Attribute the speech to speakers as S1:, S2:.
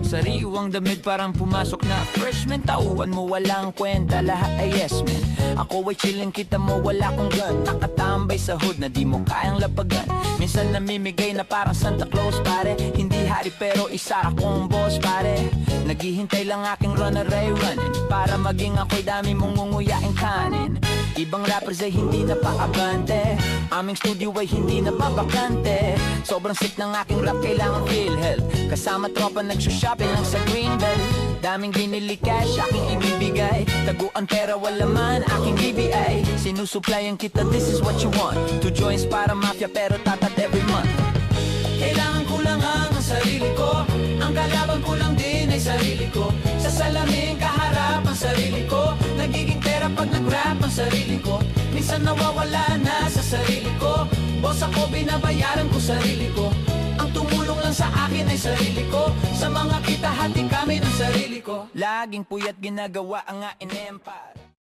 S1: Sariwang damit parang pumasok na freshman. Tauhan mo walang kwenta, lahat ay yes man. Ako ay chillin', kita mo wala kong gun. Nakatambay sa hood na di mo kayang lapagan. Minsan namimigay na parang Santa Claus pare. Hindi hari pero isa akong boss pare. Naghihintay lang aking runaway running para maging ako'y dami mong ngunguyaing kanin. Ibang rappers ay hindi na paabante, aming studio ay hindi na babakante. Sobrang sick ng aking rap, kailangan feel help. Kasama tropa nagsho-shopping lang sa Greenbelt. Daming binili cash, aking ibibigay. Taguan pera, wala man, aking BBI. Sinusuplayan kita, this is what you want. 2 joints para mafia pero tatat every month. Kailangan ko lang ang sarili ko. Ang kalaban ko lang din ay sarili ko. Sa salamin kaharap ang sarili ko. Nagiging pera pag nag-rap ang sarili ko. Minsan nawawala na sa sarili ko. Boss ako, binabayaran ko sarili ko. Ang tumulong lang sa akin ay sarili ko. Sa mga kita hati kami ng sarili ko. Laging puyat ginagawa ang nga inempa.